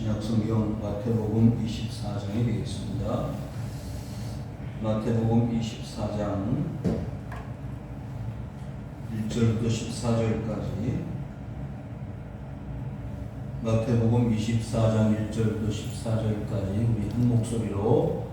신약성경 마태복음 24장이 되겠습니다. 마태복음 24장 1절부터 14절까지 마태복음 24장 1절부터 14절까지 우리 한 목소리로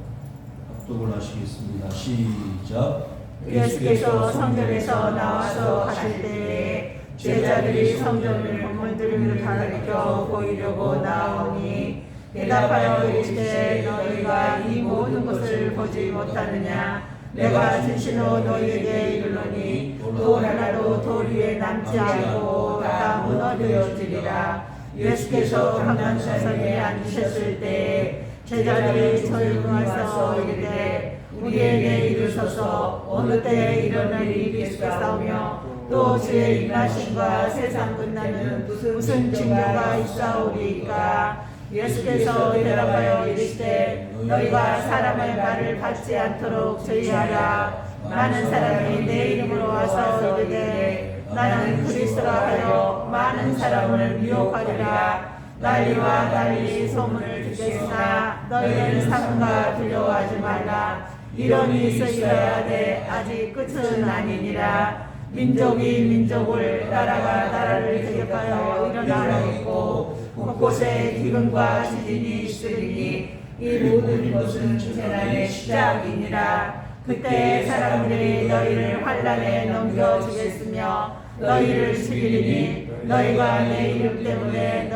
합독을 하시겠습니다. 시작. 예수께서 성전에서 나와서 가실 때에 제자들이 성전을 건물들을 가리켜 보이려고 나오니 대답하여 이르시되 너희가 이 모든 것을 보지 못하느냐. 내가 진실로 너희에게 이르노니 돌 하나도 돌 위에 남지 않고 다 무너뜨려지리라. 예수께서 감람산에 앉으셨을 때에 제자들이 저희가서 이르되 우리에게 이르소서 어느 때에 이런 일이 있겠사오며 또 주의 임하심과 세상 끝나는 무슨 징조가 있사오리이까. 예수께서 대답하여 이르시되 너희가 사람의 말을 받지 않도록 주의하라. 많은 사람이 내 이름으로 와서 이르되 나는 그리스도라 하여 많은 사람을 미혹하리라. 난리와 난리 소문을 듣겠으나 너희는 삼가 두려워하지 말라. 이런 일이 있어야 돼. 아직 끝은 아니니라. 민족이 민족을 나라가 나라를 대적하여 일어나고 곳곳에 기근과 지진이 있으리니 이 모든 것은 재난의 시작이니라. 그때 사람들이 너희를 환난에 넘겨주겠으며 너희를 죽이리니 너희가 내 이름 때문에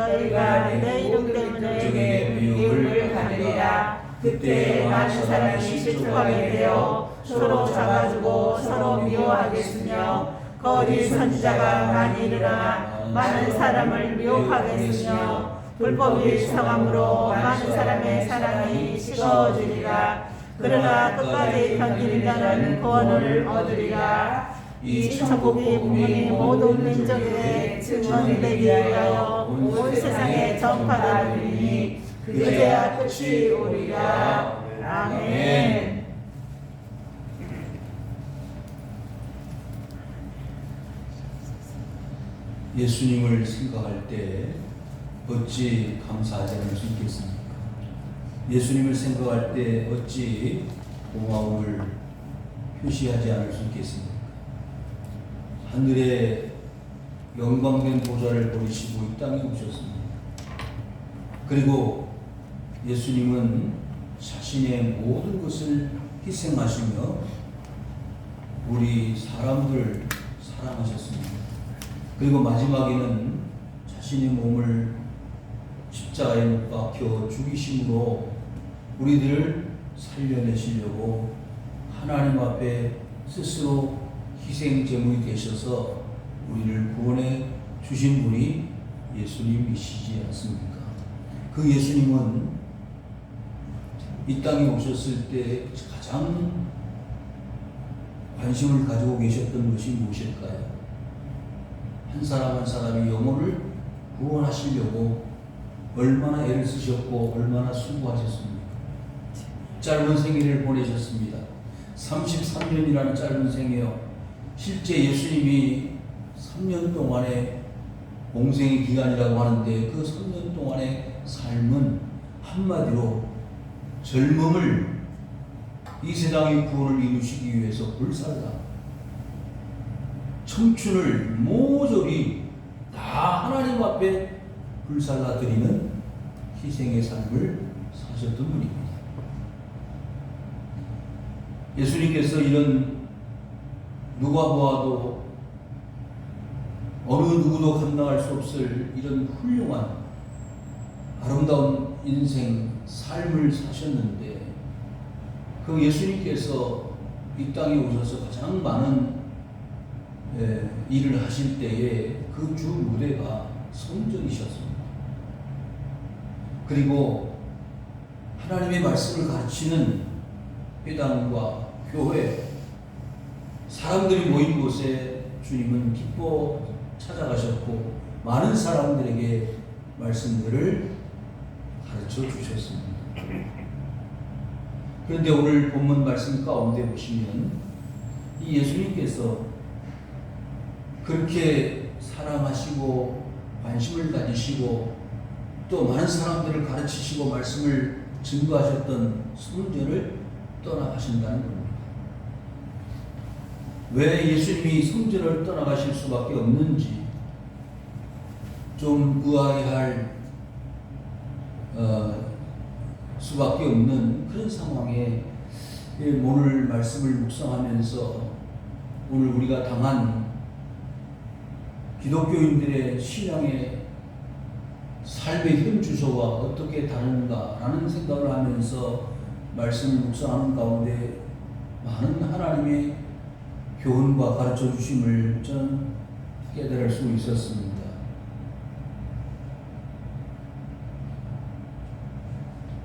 미움을 받으리라. 그때 많은 사람이 실족하게 되어 서로 잡아주고 서로 미워하겠으며 거짓 선지자가 많이 일어나 많은 사람을 미혹하겠으며 불법이 성함으로 많은 사람의 사랑이 식어지리라. 그러나 끝까지 견디는 자는 구원을 얻으리라. 이 천국이 분명히 모든 민족에게 증언되기 위하여 온 세상에 전파하다 보니 그제야 끝이 오리라. 아멘. 예수님을 생각할 때 어찌 감사하지 않을 수 있겠습니까? 예수님을 생각할 때 어찌 고마움을 표시하지 않을 수 있겠습니까? 하늘의 영광된 보좌를 버리시고 이 땅에 오셨습니다. 그리고 예수님은 자신의 모든 것을 희생하시며 우리 사람들 사랑하셨습니다. 그리고 마지막에는 자신의 몸을 십자가에 못 박혀 죽이심으로 우리들을 살려내시려고 하나님 앞에 스스로 희생 제물이 되셔서 우리를 구원해 주신 분이 예수님이시지 않습니까? 그 예수님은 이 땅에 오셨을 때 가장 관심을 가지고 계셨던 것이 무엇일까요? 한 사람 한 사람이 영혼을 구원하시려고 얼마나 애를 쓰셨고 얼마나 수고하셨습니까? 짧은 생애를 보내셨습니다. 33년이라는 짧은 생애요. 실제 예수님이 3년 동안의 공생의 기간이라고 하는데 그 3년 동안의 삶은 한마디로 젊음을 이 세상의 구원을 이루시기 위해서 불살라 청춘을 모조리 다 하나님 앞에 불살라 드리는 희생의 삶을 사셨던 분입니다. 예수님께서 이런 누가 보아도 어느 누구도 감당할 수 없을 이런 훌륭한 아름다운 인생 삶을 사셨는데 그 예수님께서 이 땅에 오셔서 가장 많은 일을 하실 때에 그 주 무대가 성전이셨습니다. 그리고 하나님의 말씀을 가르치는 회당과 교회, 사람들이 모인 곳에 주님은 기뻐 찾아가셨고 많은 사람들에게 말씀들을 가르쳐 주셨습니다. 그런데 오늘 본문 말씀 가운데 보시면 이 예수님께서 그렇게 사랑하시고 관심을 가지시고 또 많은 사람들을 가르치시고 말씀을 증거하셨던 성전을 떠나가신다는 겁니다. 왜 예수님이 성전을 떠나가실 수밖에 없는지 좀 의아해할 수밖에 없는 그런 상황에 오늘 말씀을 묵상하면서 오늘 우리가 당한 기독교인들의 신앙의 삶의 현 주소와 어떻게 다른가라는 생각을 하면서 말씀을 묵상하는 가운데 많은 하나님의 교훈과 가르쳐 주심을 저는 깨달을 수 있었습니다.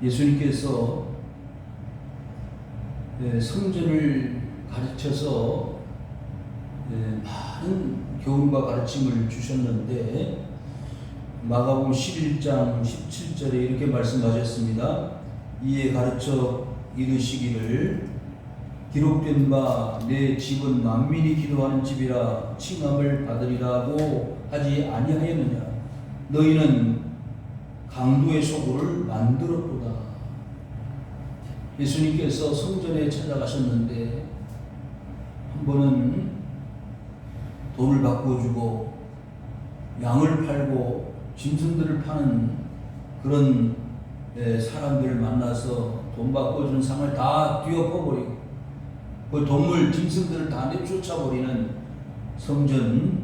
예수님께서 성전을 가르쳐서 많은 교훈과 가르침을 주셨는데 마가복음 11장 17절에 이렇게 말씀하셨습니다. 이에 가르쳐 이르시기를 기록된 바 내 집은 만민이 기도하는 집이라 칭함을 받으리라고 하지 아니하였느냐. 너희는 강도의 소굴을 만들었도다. 예수님께서 성전에 찾아가셨는데 한 번은 돈을 바꿔주고 양을 팔고 짐승들을 파는 그런 사람들을 만나서 돈 바꿔주는 상을 다 뒤엎어버리고 그 동물 짐승들을 다 내쫓아버리는 성전을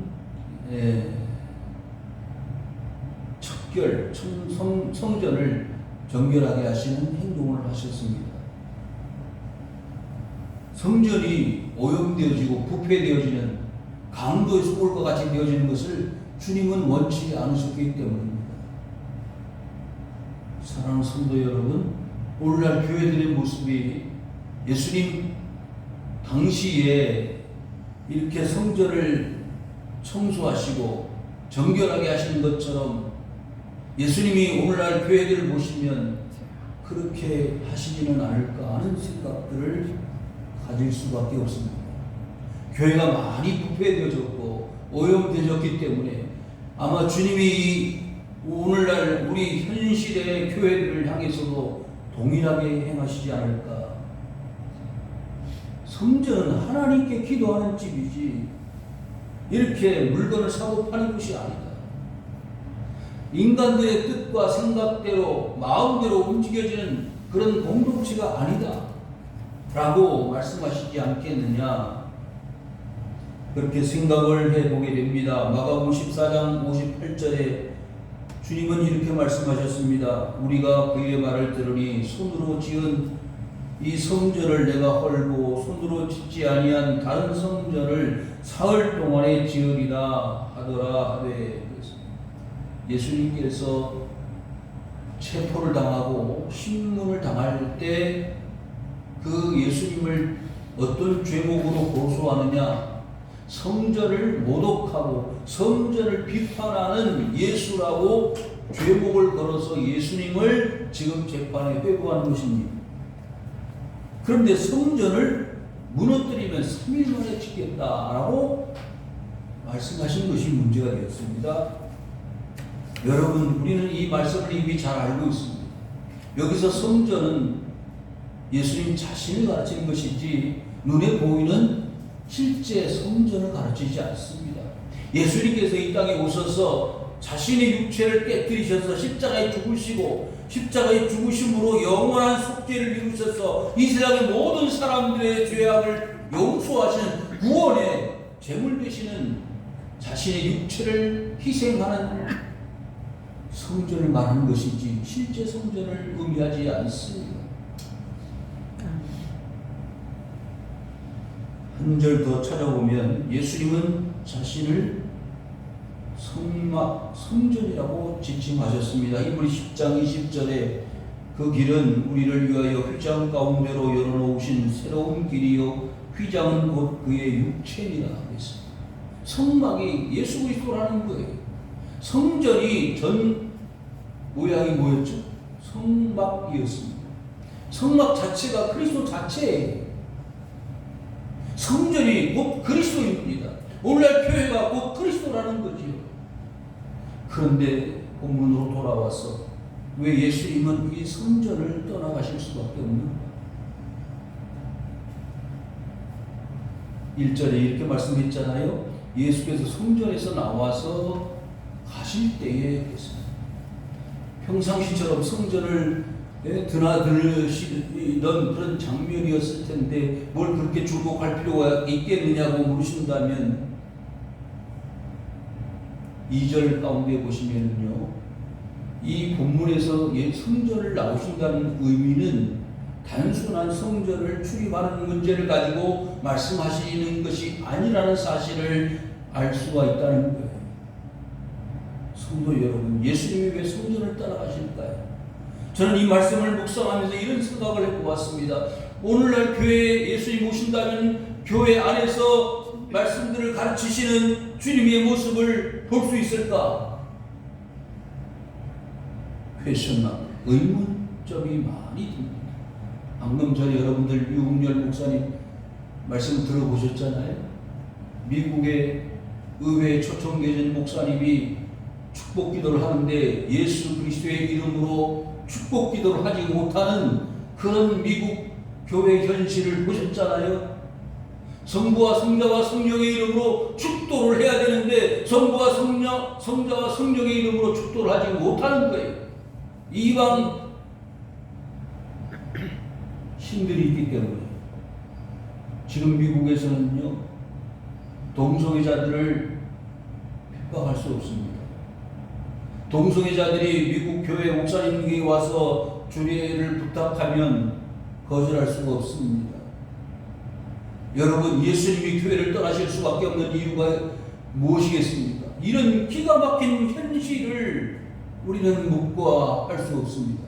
정결하게 하시는 행동을 하셨습니다. 성전이 오염되어지고 부패되어지는 강도의 소굴과 같이 되어지는 것을 주님은 원치 않으셨기 때문입니다. 사랑하는 성도 여러분, 오늘날 교회들의 모습이 예수님 당시에 이렇게 성전을 청소하시고 정결하게 하시는 것처럼 예수님이 오늘날 교회들을 보시면 그렇게 하시지는 않을까 하는 생각들을 가질 수밖에 없습니다. 교회가 많이 부패되어졌고 오염되어졌기 때문에 아마 주님이 오늘날 우리 현실의 교회들을 향해서도 동일하게 행하시지 않을까. 성전은 하나님께 기도하는 집이지 이렇게 물건을 사고 파는 곳이 아니다. 인간들의 뜻과 생각대로 마음대로 움직여지는 그런 공동체가 아니다 라고 말씀하시지 않겠느냐, 그렇게 생각을 해보게 됩니다. 마가복음 14장 58절에 주님은 이렇게 말씀하셨습니다. 우리가 그의 말을 들으니 손으로 지은 이 성전을 내가 헐고 손으로 짓지 아니한 다른 성전을 사흘 동안에 지으리라 하더라 하되, 예수님께서 체포를 당하고 신문을 당할 때 그 예수님을 어떤 죄목으로 고소하느냐, 성전을 모독하고 성전을 비판하는 예수라고 죄목을 걸어서 예수님을 지금 재판에 회부하는 것입니다. 그런데 성전을 무너뜨리면 3일 만에 짓겠다라고 말씀하신 것이 문제가 되었습니다. 여러분, 우리는 이 말씀을 이미 잘 알고 있습니다. 여기서 성전은 예수님 자신을 가르치는 것이지 눈에 보이는 실제 성전을 가르치지 않습니다. 예수님께서 이 땅에 오셔서 자신의 육체를 깨뜨리셔서 십자가에 죽으시고 십자가의 죽으심으로 영원한 속죄를 이루셔서 이 세상의 모든 사람들의 죄악을 용서하시는 구원의 제물 되시는 자신의 육체를 희생하는 성전을 말하는 것이지 실제 성전을 의미하지 않습니다. 한 절 더 찾아보면 예수님은 자신을 성전이라고 지칭하셨습니다. 히브리 10장 20절에 그 길은 우리를 위하여 휘장 가운데로 열어놓으신 새로운 길이요 휘장은 곧 그의 육체니라 했습니다. 성막이 예수 그리스도라는 거예요. 성전이 전 모양이 뭐였죠? 성막이었습니다. 성막 자체가 그리스도 자체예요. 성전이 곧 그리스도입니다. 오늘날 교회가 곧 그리스도라는 거지요. 그런데 본문으로 돌아와서 왜 예수님은 이 성전을 떠나가실 수밖에 없는가? 1절에 이렇게 말씀했잖아요. 예수께서 성전에서 나와서 가실 때에 평상시처럼 성전을 드나들으시던 그런 장면이었을 텐데 뭘 그렇게 주목할 필요가 있겠느냐고 물으신다면 2절 가운데 보시면요, 이 본문에서 성전을 나오신다는 의미는 단순한 성전을 출입하는 문제를 가지고 말씀하시는 것이 아니라는 사실을 알 수가 있다는 거예요. 성도 여러분, 예수님이 왜 성전을 따라가실까요? 저는 이 말씀을 묵상하면서 이런 생각을 해보았습니다. 오늘날 교회에 예수님 오신다면 교회 안에서 말씀들을 가르치시는 주님의 모습을 볼 수 있을까? 퀘스천마크, 의문점이 많이 듭니다. 방금 전에 여러분들 유흥열 목사님 말씀 들어보셨잖아요. 미국의 의회 초청계신 목사님이 축복 기도를 하는데 예수 그리스도의 이름으로 축복 기도를 하지 못하는 그런 미국 교회 현실을 보셨잖아요. 성부와 성자와 성령의 이름으로 축도를 해야 되는데 성부와 성자와 성령의 이름으로 축도를 하지 못하는 거예요. 이방 신들이 있기 때문에 지금 미국에서는요, 동성애자들을 핍박할 수 없습니다. 동성애자들이 미국 교회 목사님에게 와서 주례를 부탁하면 거절할 수가 없습니다. 여러분, 예수님이 교회를 떠나실 수밖에 없는 이유가 무엇이겠습니까? 이런 기가 막힌 현실을 우리는 묵과할 수 없습니다.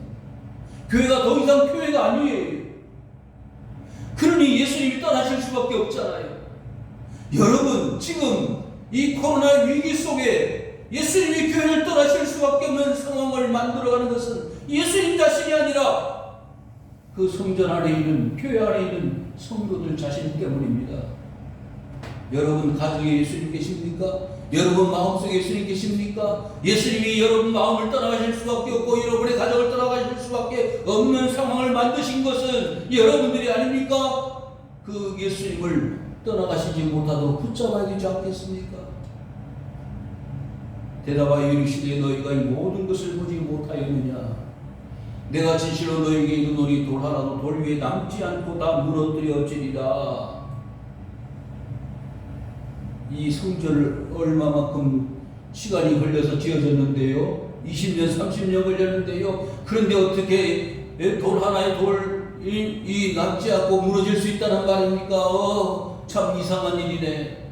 교회가 더 이상 교회가 아니에요. 그러니 예수님이 떠나실 수밖에 없잖아요. 여러분, 지금 이 코로나 위기 속에 예수님이 교회를 떠나실 수밖에 없는 상황을 만들어가는 것은 예수님 자신이 아니라 그 성전 안에 있는, 교회 안에 있는 성도들 자신 때문입니다. 여러분 가정에 예수님 계십니까? 여러분 마음속에 예수님 계십니까? 예수님이 여러분 마음을 떠나가실 수밖에 없고 여러분의 가정을 떠나가실 수밖에 없는 상황을 만드신 것은 여러분들이 아닙니까? 그 예수님을 떠나가시지 못하도록 붙잡아야 되지 않겠습니까? 대답하여 이르시되 너희가 이 모든 것을 보지 못하였느냐? 내가 진실로 너희에게 이르노니 돌 하나도 돌 위에 남지 않고 다 무너뜨려지리라. 이 성전을 얼마만큼 시간이 걸려서 지어졌는데요. 20년, 30년 걸렸는데요. 그런데 어떻게 돌 하나의 돌이 남지 않고 무너질 수 있다는 말입니까? 참 이상한 일이네.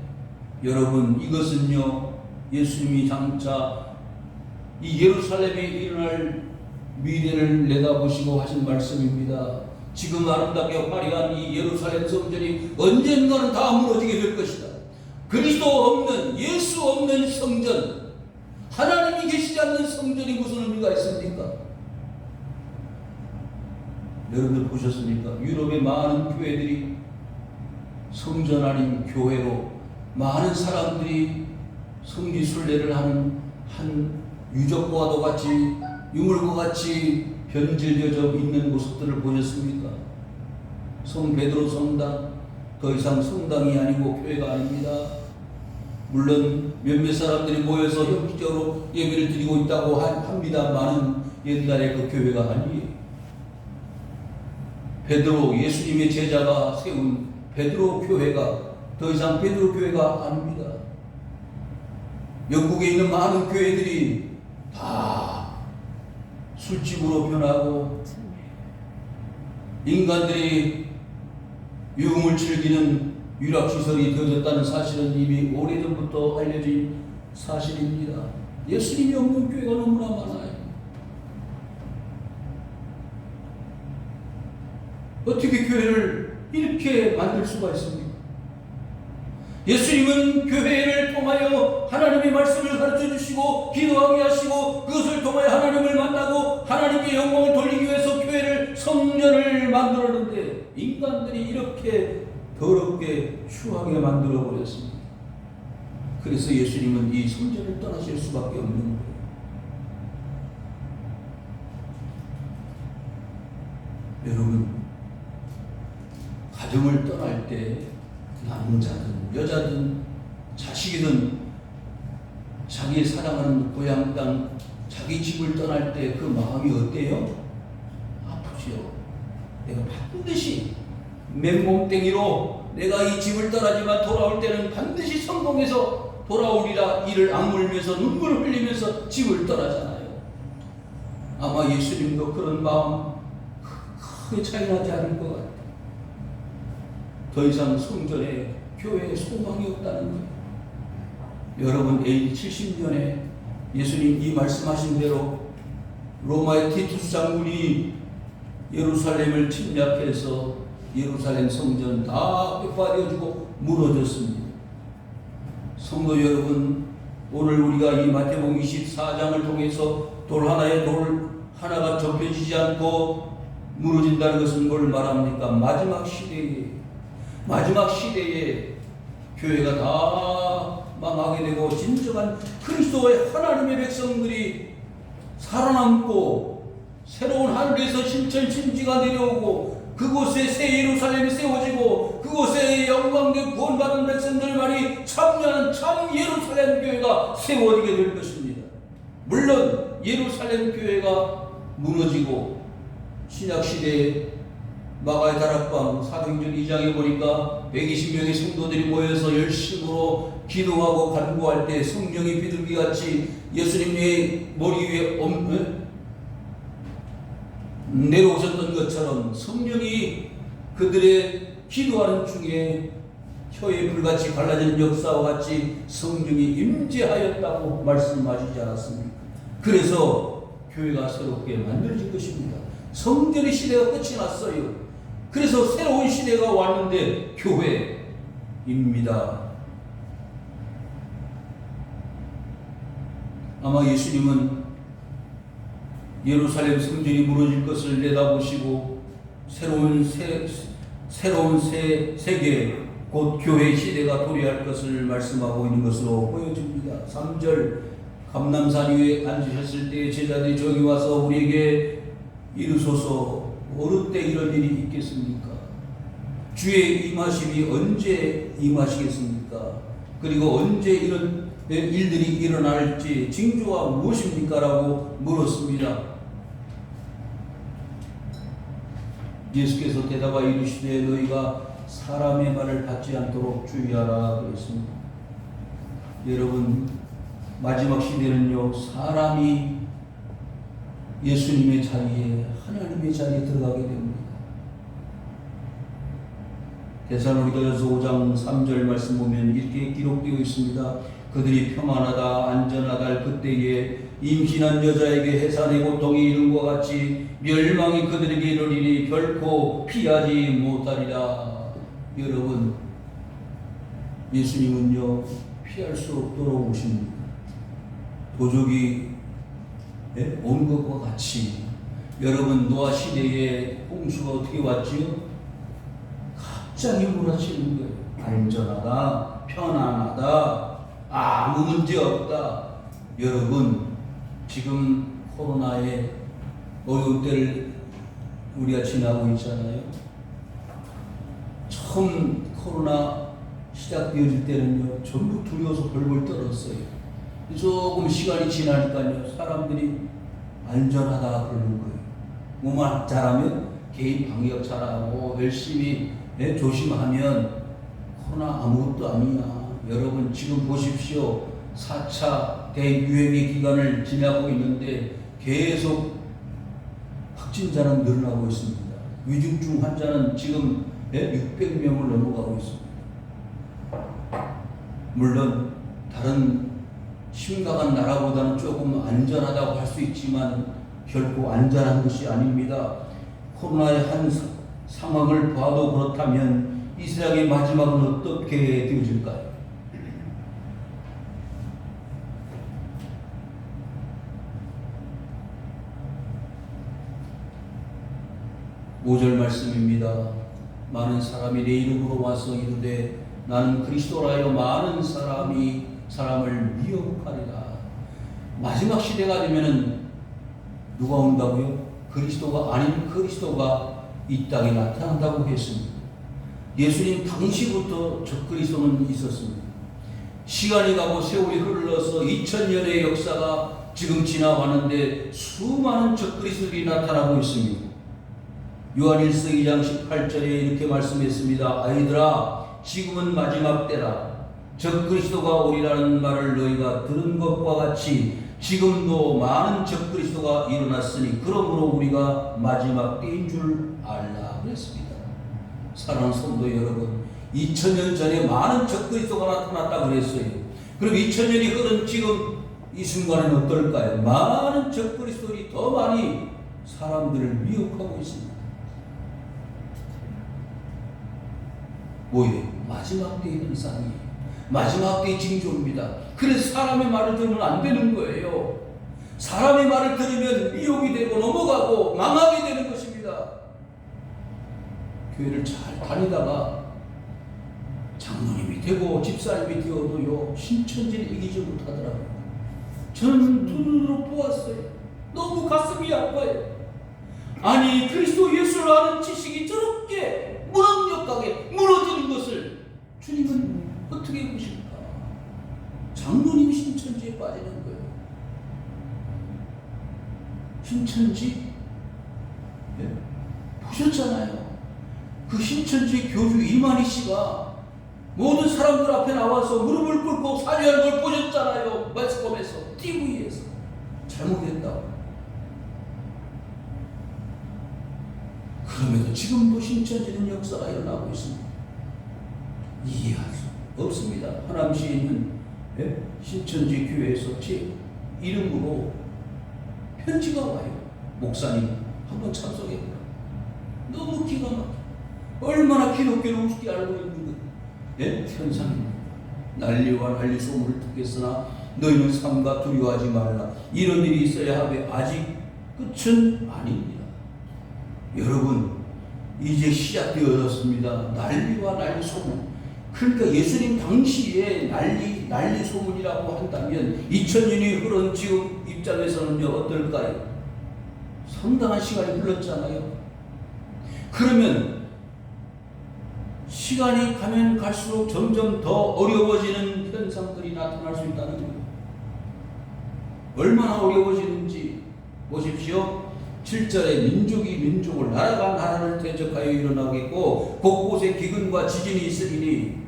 여러분, 이것은요, 예수님이 장차 이 예루살렘에 일어날 미래를 내다보시고 하신 말씀입니다. 지금 아름답게 화려한 이 예루살렘 성전이 언젠가는 다 무너지게 될 것이다. 그리스도 없는, 예수 없는 성전, 하나님이 계시지 않는 성전이 무슨 의미가 있습니까? 여러분들 보셨습니까? 유럽의 많은 교회들이 성전 아닌 교회로 많은 사람들이 성지순례를 하는 한 유적과도 같이, 유물과 같이 변질되어 있는 모습들을 보셨습니까? 성 베드로 성당, 더 이상 성당이 아니고 교회가 아닙니다. 물론 몇몇 사람들이 모여서 형식적으로 예배를 드리고 있다고 합니다만은 옛날에 그 교회가 아니에요. 베드로, 예수님의 제자가 세운 베드로 교회가 더 이상 베드로 교회가 아닙니다. 영국에 있는 많은 교회들이 다 술집으로 변하고 인간들이 유흥을 즐기는 유락시설이 되어졌다는 사실은 이미 오래전부터 알려진 사실입니다. 예수님이 없는 교회가 너무나 많아요. 어떻게 교회를 이렇게 만들 수가 있습니까? 예수님은 교회를 통하여 하나님의 말씀을 가르쳐 주시고 기도하게 하시고 그것을 통하여 하나님을 만나고 하나님께 영광을 돌리기 위해서 교회를 성전을 만들었는데 인간들이 이렇게 더럽게 추하게 만들어 버렸습니다. 그래서 예수님은 이 성전을 떠나실 수밖에 없는 거예요. 여러분, 가정을 떠날 때 남자든 여자든 자식이든 자기 사랑하는 고향 땅 자기 집을 떠날 때 그 마음이 어때요? 아프죠. 내가 반드시 맨몸땡이로 내가 이 집을 떠나지만 돌아올 때는 반드시 성공해서 돌아오리라 이를 악물면서 눈물을 흘리면서 집을 떠나잖아요. 아마 예수님도 그런 마음 크게 차이나지 않을 것 같아요. 더 이상 성전에 교회에 소망이 없다는 거예요. 여러분, AD 70년에 예수님 이 말씀하신 대로 로마의 티투스 장군이 예루살렘을 침략해서 예루살렘 성전 다 뼈파되어지고 무너졌습니다. 성도 여러분, 오늘 우리가 이 마태복음 24장을 통해서 돌 하나가 접혀지지 않고 무너진다는 것은 뭘 말합니까? 마지막 시대에 교회가 다 망하게 되고 진정한 그리스도의 하나님의 백성들이 살아남고 새로운 하늘에서 신천신지가 내려오고 그곳에 새 예루살렘이 세워지고 그곳에 영광된 구원받은 백성들만이 참여하는 참 예루살렘 교회가 세워지게 될 것입니다. 물론 예루살렘 교회가 무너지고 신약시대에 마가의 다락방 사도행전 2장에 보니까 120명의 성도들이 모여서 열심으로 기도하고 간구할 때 성령이 비둘기같이 예수님의 머리 위에 내려오셨던 것처럼 성령이 그들의 기도하는 중에 혀에 불같이 갈라지는 역사와 같이 성령이 임재하였다고 말씀하시지 않았습니까? 그래서 교회가 새롭게 만들어질 것입니다. 성전의 시대가 끝이 났어요. 그래서 새로운 시대가 왔는데 교회입니다. 아마 예수님은 예루살렘 성전이 무너질 것을 내다보시고 새로운 세계 곧 교회 시대가 도래할 것을 말씀하고 있는 것으로 보여집니다. 3절 감람산 위에 앉으셨을 때 제자들이 저기 와서 우리에게 이르소서 어느 때 이런 일이 있겠습니까? 주의 임하심이 언제 임하시겠습니까? 그리고 언제 이런 일들이 일어날지 징조가 무엇입니까? 라고 물었습니다. 예수께서 대답하여 이르시되 너희가 사람의 말을 받지 않도록 주의하라 그랬습니다. 여러분, 마지막 시대는요, 사람이 예수님의 자리에, 하나님의 자리에 들어가게 됩니다. 데살로니가전서 5장 3절 말씀 보면 이렇게 기록되어 있습니다. 그들이 평안하다 안전하다 할 그때에 임신한 여자에게 해산의 고통이 이른과 같이 멸망이 그들에게 이르리니 결코 피하지 못하리라. 여러분, 예수님은요 피할 수 없도록 오십니다. 도적이 온 것과 같이. 여러분, 노아 시대에 홍수가 어떻게 왔지요? 갑자기 몰아치는 거예요. 안전하다, 편안하다, 아무 문제 없다. 여러분, 지금 코로나의 어려운 때를 우리가 지나고 있잖아요. 처음 코로나 시작되어질 때는요, 전부 두려워서 벌벌 떨었어요. 조금 시간이 지나니까요, 사람들이 안전하다 그러는 거예요. 뭐만 잘하면 개인 방역 잘하고 열심히 조심하면 코로나 아무것도 아니야. 여러분, 지금 보십시오. 4차 대유행의 기간을 지나고 있는데 계속 확진자는 늘어나고 있습니다. 위중증 환자는 지금 600명을 넘어가고 있습니다. 물론 다른 심각한 나라보다는 조금 안전하다고 할 수 있지만 결코 안전한 것이 아닙니다. 코로나의 한 상황을 봐도 그렇다면 이 세상의 마지막은 어떻게 되어질까요? 5절 말씀입니다. 많은 사람이 내 이름으로 와서 이르되 나는 그리스도라 하여 많은 사람을 미혹하리라. 마지막 시대가 되면은 누가 온다고요? 그리스도가 아닌 그리스도가 이 땅에 나타난다고 했습니다. 예수님 당시부터 적그리스도는 있었습니다. 시간이 가고 세월이 흘러서 2000년의 역사가 지금 지나가는데 수많은 적그리스도들이 나타나고 있습니다. 요한일서 2장 18절에 이렇게 말씀했습니다. 아이들아, 지금은 마지막 때라. 적그리스도가 오리라는 말을 너희가 들은 것과 같이 지금도 많은 적그리스도가 일어났으니 그러므로 우리가 마지막 때인 줄 알라 그랬습니다. 사랑하는 성도 여러분, 2000년 전에 많은 적그리스도가 나타났다 그랬어요. 그럼 2000년이 흐른 지금 이 순간은 어떨까요? 많은 적그리스도들이 더 많이 사람들을 미혹하고 있습니다. 뭐예요? 마지막 때의 현상이에요. 마지막 때의 징조입니다. 그래서 사람의 말을 들으면 안 되는 거예요. 사람의 말을 들으면 미혹이 되고 넘어가고 망하게 되는 것입니다. 교회를 잘 다니다가 장로님이 되고 집사님이 되어도요, 신천지를 이기지 못하더라고요. 저는 두 눈으로 보았어요. 너무 가슴이 아파요. 아니, 그리스도 예수를 아는 지식이 저렇게 무능력하게 무너지는 것을 주님은 어떻게 보실까? 장로님이 신천지에 빠지는 거예요. 신천지? 네? 보셨잖아요. 그 신천지 교주 이만희 씨가 모든 사람들 앞에 나와서 무릎을 꿇고 사죄하는 걸 보셨잖아요. 매스컴에서, TV에서. 잘못했다고. 그럼에도 지금도 신천지는 역사가 일어나고 있습니다. 이해할 수 없습니다. 하남시에 있는 신천지 교회에서 제 이름으로 편지가 와요. 목사님 한번 참석해보라. 너무 기가 막혀. 얼마나 기독교를 우습게 알고 있는 현상입니다. 난리와 난리 소문을 듣겠으나 너희는 삼가 두려워하지 말라. 이런 일이 있어야 하되 아직 끝은 아닙니다. 여러분, 이제 시작되어졌습니다. 난리와 난리 소문. 그러니까 예수님 당시에 난리 소문이라고 한다면 2000년이 흐른 지금 입장에서는요, 어떨까요? 상당한 시간이 흘렀잖아요. 그러면 시간이 가면 갈수록 점점 더 어려워지는 현상들이 나타날 수 있다는 거예요. 얼마나 어려워지는지 보십시오. 7절에 민족이 민족을, 나라가 나라를 대적하여 일어나겠고 곳곳에 기근과 지진이 있으리니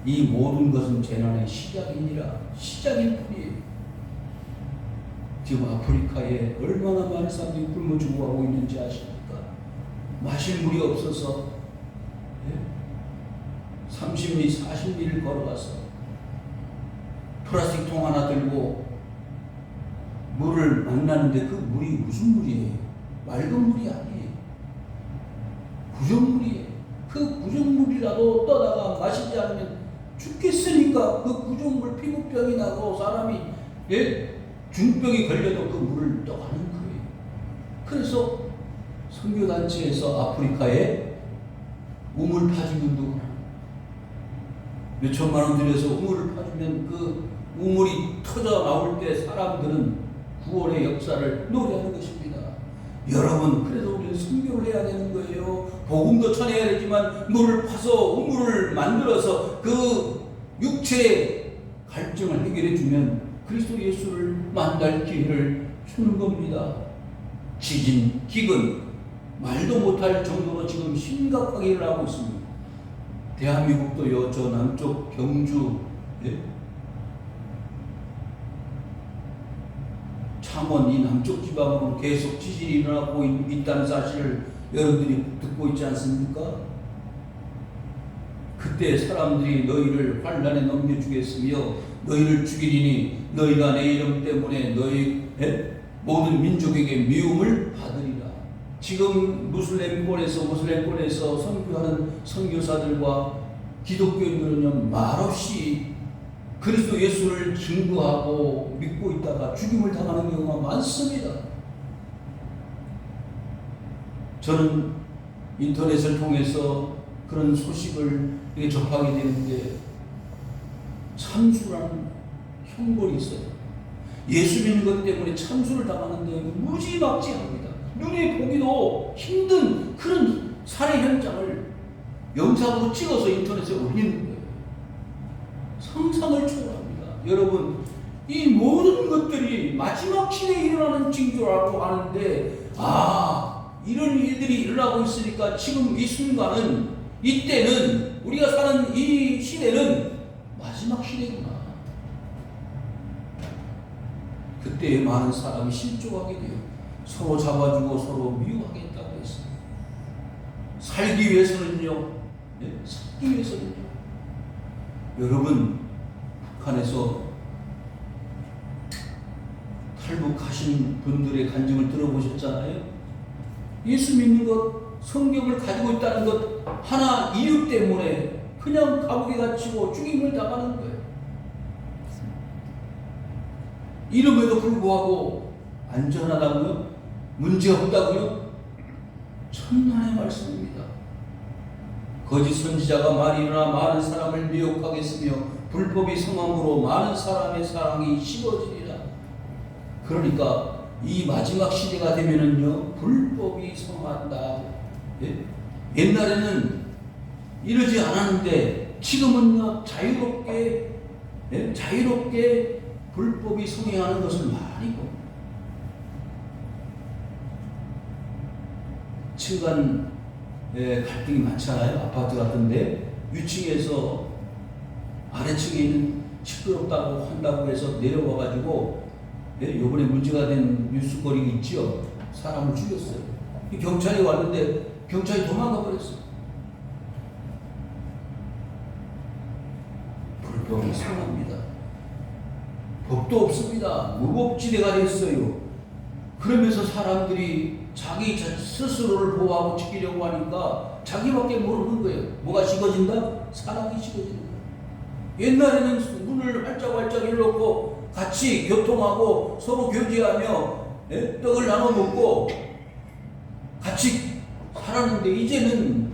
이 모든 것은 재난의 시작이니라. 시작일 뿐이에요. 지금 아프리카에 얼마나 많은 사람들이 굶어 죽어가고 있는지 아십니까? 마실 물이 없어서 30리, 40리를 걸어가서 플라스틱 통 하나 들고 물을 만나는데 그 물이 무슨 물이에요? 맑은 물이 아니에요. 구정물이에요. 그 구정물이라도 떠다가 마시지 않으면 죽겠으니까 그 구정물 피부병이 나고 사람이 중병이 걸려도 그 물을 떠가는 거예요. 그래서 선교단체에서 아프리카에 우물 파진 운동을 몇 천만 원 들여서 우물을 파주면 그 우물이 터져 나올 때 사람들은 구원의 역사를 노래하는 것입니다. 여러분, 그래서 우리는 선교를 해야 되는 거예요. 복음도 전해야 되지만 물을 파서 우물을 만들어서 그 육체의 갈증을 해결해 주면 그리스도 예수를 만날 기회를 주는 겁니다. 지진, 기근, 말도 못할 정도로 지금 심각하게 일어나고 있습니다. 대한민국도요, 저 남쪽 경주, 창원 이 남쪽 지방으로 계속 지진이 일어나고 있다는 사실을 여러분들이 듣고 있지 않습니까? 그때 사람들이 너희를 환난에 넘겨주겠으며 너희를 죽이리니 너희가 내 이름 때문에 너희 모든 민족에게 미움을 받으리라. 지금 무슬림권에서 선교하는 선교사들과 기독교인들은요, 말없이 그리스도 예수를 증거하고 믿고 있다가 죽임을 당하는 경우가 많습니다. 저는 인터넷을 통해서 그런 소식을 접하게 되는데 참수라는 형벌이 있어요. 예수 믿는 것 때문에 참수를 당하는데 무지막지합니다. 눈에 보기도 힘든 그런 살해 현장을 영상으로 찍어서 인터넷에 올리는 거예요. 상상을 초월합니다. 여러분, 이 모든 것들이 마지막 시대에 일어나는 징조라고 하는데, 이런 일들이 일어나고 있으니까 지금 이 순간은, 이때는, 우리가 사는 이 시대는 마지막 시대구나. 그때 많은 사람이 실족하게 돼요. 서로 잡아주고 서로 미워하겠다고 했어요. 살기 위해서는요, 살기 위해서는요. 여러분, 북한에서 탈북하신 분들의 간증을 들어보셨잖아요. 예수 믿는 것, 성경을 가지고 있다는 것 하나 이유 때문에 그냥 감옥에 갇히고 죽임을 당하는 거예요. 이름에도 불구하고 안전하다고요? 문제 없다고요? 천만의 말씀입니다. 거짓 선지자가 말이 일어나 많은 사람을 미혹하겠으며 불법이 성함으로 많은 사람의 사랑이 식어지리라. 그러니까 이 마지막 시대가 되면은요, 불법이 성한다. 예? 옛날에는 이러지 않았는데 지금은요, 자유롭게 불법이 성행하는 것을 많이 봅니다. 층간 갈등이 많잖아요. 아파트 같은데 위층에서 아래층에 있는 시끄럽다고 한다고 해서 내려와가지고 이번에 문제가 된 뉴스거리 있죠. 사람을 죽였어요. 경찰이 왔는데 경찰이 도망가 버렸어요. 불법이 성합니다. 법도 없습니다. 무법지대가 됐어요. 그러면서 사람들이 자기 스스로를 보호하고 지키려고 하니까 자기밖에 모르는 거예요. 뭐가 식어진다? 사랑이 식어지는 거예요. 옛날에는 문을 활짝활짝 열어놓고 같이 교통하고 서로 교제하며 떡을 나눠 먹고 같이 살았는데 이제는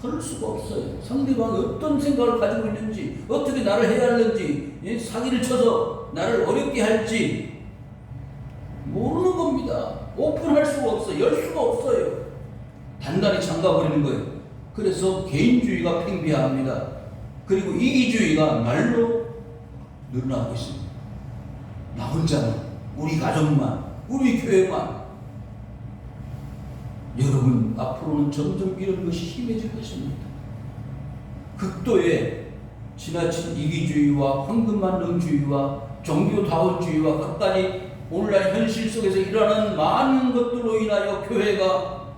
그럴 수가 없어요. 상대방이 어떤 생각을 가지고 있는지, 어떻게 나를 해야 하는지, 사기를 쳐서 나를 어렵게 할지 모르는 겁니다. 오픈할 수가 없어요. 열 수가 없어요. 단단히 잠가버리는 거예요. 그래서 개인주의가 팽배합니다. 그리고 이기주의가 날로 늘어나고 있습니다. 나 혼자만, 우리 가족만, 우리 교회만. 여러분, 앞으로는 점점 이런 것이 심해질 것입니다. 극도의 지나친 이기주의와 황금만능주의와 종교다원주의와 각가지 오늘날 현실 속에서 일어나는 많은 것들로 인하여 교회가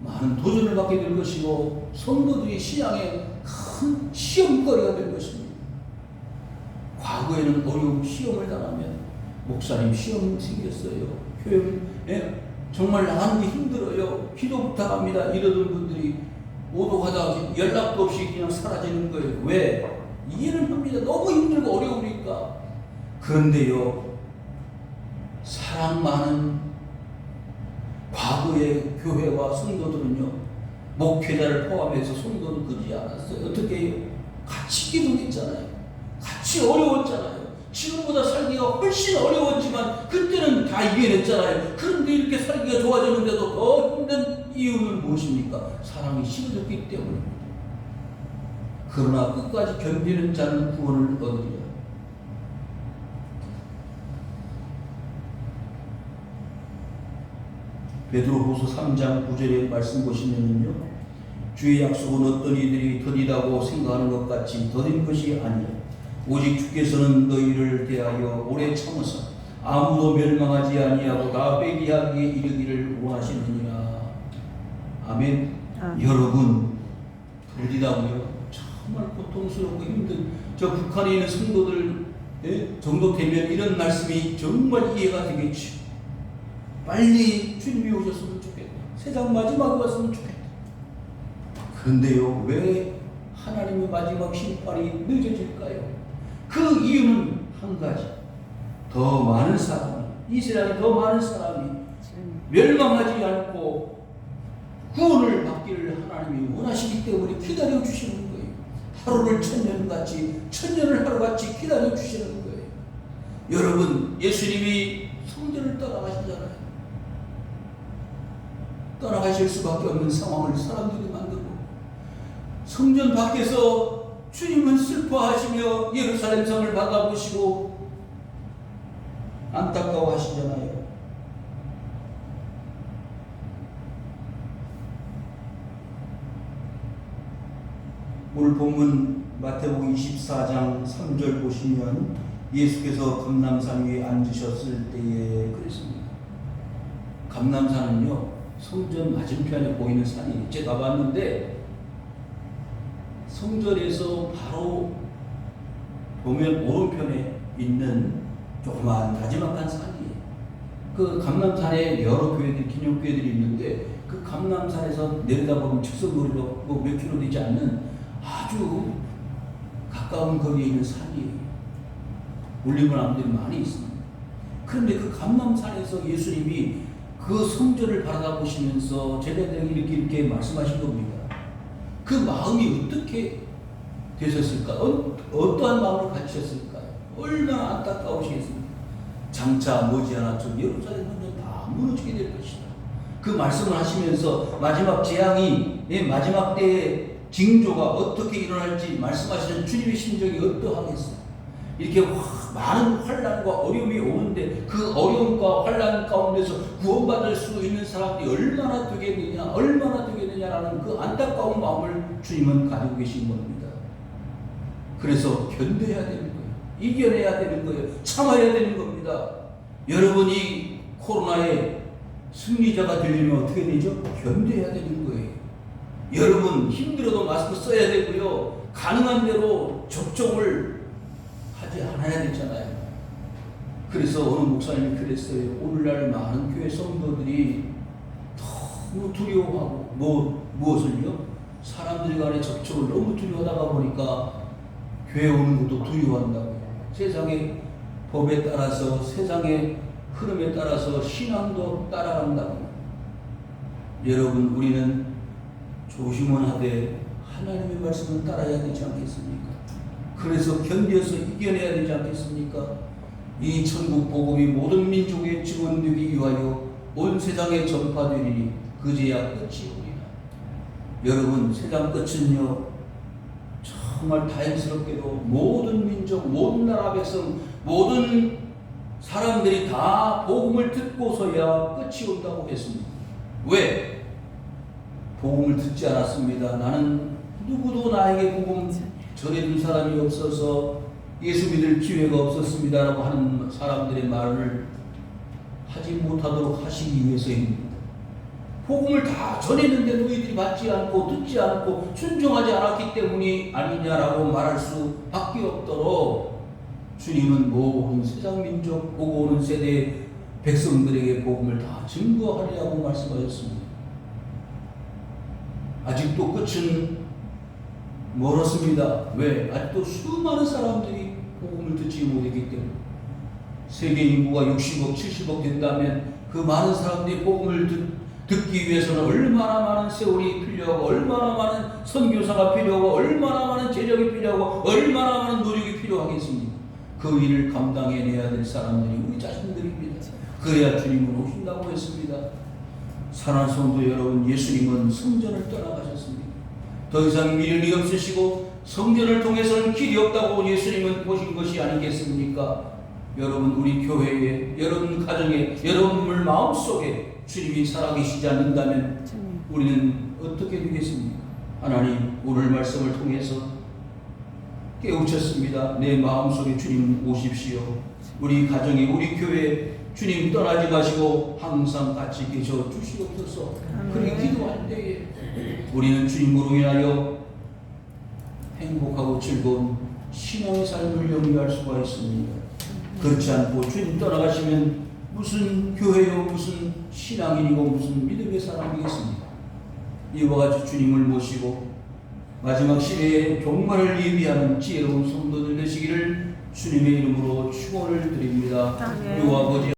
많은 도전을 받게 될 것이고 성도들이 신앙에 큰 시험거리가 될 것입니다. 과거에는 어려운 시험을 당하면 목사님 시험 생겼어요. 교회 정말 나가는 게 힘들어요. 기도 부탁합니다. 이러던 분들이 오도가다 연락도 없이 그냥 사라지는 거예요. 왜? 이해는 합니다. 너무 힘들고 어려우니까. 그런데요, 사랑 많은 과거의 교회와 성도들은요, 목회자를 포함해서 성도는 그러지 않았어요. 어떻게 해요? 같이 기도했잖아요. 같이 어려웠잖아요. 지금보다 살기가 훨씬 어려웠지만 그때는 다 이겨냈잖아요. 그런데 이렇게 살기가 좋아졌는데도 더 힘든 이유는 무엇입니까? 사랑이 식어졌기 때문입니다. 그러나 끝까지 견디는 자는 구원을 얻으리라. 베드로후서 3장 9절의 말씀 보시면요, 주의 약속은 어떤 이들이 더디다고 생각하는 것 같이 더딘 것이 아니라 오직 주께서는 너희를 대하여 오래 참으사 아무도 멸망하지 아니하고 다 회개하기에 이르기를 원하시느니라. 아멘. 여러분, 더디다고요? 정말 고통스럽고 힘든 저 북한에 있는 성도들 정도 되면 이런 말씀이 정말 이해가 되겠죠. 빨리 주님이 오셨으면 좋겠다. 세상 마지막에 왔으면 좋겠다. 그런데요, 왜 하나님의 마지막 심판이 늦어질까요? 그 이유는 한 가지. 더 많은 사람이, 이 세상에 더 많은 사람이 멸망하지 않고 구원을 받기를 하나님이 원하시기 때문에 기다려 주시는 거예요. 하루를 천년같이, 천년을 하루같이 기다려 주시는 거예요. 여러분, 예수님이 성전을 떠나가시잖아요. 떠나가실 수밖에 없는 상황을 사람들이 만들고, 성전 밖에서 주님은 슬퍼하시며 예루살렘 성을 바라보시고 안타까워하시잖아요. 오늘 본문 마태복음 24장 3절 보시면 예수께서 감람산 위에 앉으셨을 때에 그랬습니다. 감람산은요, 성전 맞은편에 보이는 산이, 제가 봤는데 성전에서 바로 보면 오른편에 있는 조그마한 나지막한 산이에요. 그 감람산에 여러 교회들, 기념교회들이 있는데 그 감람산에서 내려다보면 직선거리로 뭐 몇 킬로 되지 않는 아주 가까운 거리에 있는 산이에요. 올리브나무들이 많이 있습니다. 그런데 그 감람산에서 예수님이 그 성전을 바라보시면서 제자들에게 이렇게 말씀하신 겁니다. 그 마음이 어떻게 되셨을까? 어떠한 마음을 가지셨을까? 얼마나 안타까우시겠습니까? 장차 머지않아 저 예루살렘 성전 다 무너지게 될 것이다. 그 말씀을 하시면서 마지막 재앙이, 마지막 때의 징조가 어떻게 일어날지 말씀하시는 주님의 심정이 어떠하겠어요? 이렇게 많은 환난과 어려움이 오는데 그 어려움과 환난 가운데서 구원받을 수 있는 사람들이 얼마나 되겠느냐라는 그 안타까운 마음을 주님은 가지고 계신 겁니다. 그래서 견뎌야 되는 거예요. 이겨내야 되는 거예요. 참아야 되는 겁니다. 여러분이 코로나의 승리자가 되려면 어떻게 되죠? 견뎌야 되는 거예요. 여러분 힘들어도 마스크 써야 되고요. 가능한 대로 접종을 하지 않아야 되잖아요. 그래서 어느 목사님이 그랬어요. 오늘날 많은 교회 성도들이 너무 두려워하고 무엇을요? 사람들 간의 접촉을 너무 두려워하다가 보니까 교회 오는 것도 두려워한다고요. 세상의 법에 따라서, 세상의 흐름에 따라서 신앙도 따라간다고요. 여러분, 우리는 조심은 하되 하나님의 말씀을 따라야 되지 않겠습니까? 그래서 견뎌서 이겨내야 되지 않겠습니까? 이 천국 복음이 모든 민족에 증언되기 위하여 온 세상에 전파되리니 그제야 끝이 오리라. 여러분, 세상 끝은요, 정말 다행스럽게도 모든 민족, 모든 나라 백성, 모든 사람들이 다 복음을 듣고서야 끝이 온다고 했습니다. 왜? 복음을 듣지 않았습니다. 나는 누구도 나에게 복음 전해준 사람이 없어서 예수 믿을 기회가 없었습니다라고 하는 사람들의 말을 하지 못하도록 하시기 위해서입니다. 복음을 다 전했는데 너희들이 받지 않고 듣지 않고 순종하지 않았기 때문이 아니냐라고 말할 수밖에 없도록 주님은 모든 세상 민족 보고 오는 세대의 백성들에게 복음을 다 증거하려고 말씀하셨습니다. 아직도 끝은 멀었습니다. 왜? 아직도 수많은 사람들이 복음을 듣지 못했기 때문에. 세계 인구가 60억, 70억 된다면 그 많은 사람들이 복음을 듣기 위해서는 얼마나 많은 세월이 필요하고, 얼마나 많은 선교사가 필요하고, 얼마나 많은 재력이 필요하고, 얼마나 많은 노력이 필요하겠습니까? 그 일을 감당해내야 될 사람들이 우리 자신들입니다. 그래야 주님은 오신다고 했습니다. 사랑하는 성도 여러분, 예수님은 성전을 떠나가셨습니다. 더 이상 미련이 없으시고 성전을 통해서는 길이 없다고 예수님은 보신 것이 아니겠습니까? 여러분, 우리 교회에, 여러분 가정에, 여러분 마음속에 주님이 살아계시지 않는다면 우리는 어떻게 되겠습니까? 하나님, 오늘 말씀을 통해서 깨우쳤습니다. 내 마음속에 주님 오십시오. 우리 가정에, 우리 교회에 주님 떠나지 마시고 항상 같이 계셔 주시옵소서. 그렇게 기도할 때에 우리는 주님으로 인하여 행복하고 즐거운 신앙의 삶을 영위할 수가 있습니다. 그렇지 않고 주님 떠나가시면 무슨 교회요, 무슨 신앙인이고 무슨 믿음의 사람이겠습니까? 이와 같이 주님을 모시고 마지막 시대의 종말을 예비하는 지혜로운 성도들 되시기를 주님의 이름으로 축원을 드립니다. 우리 아버지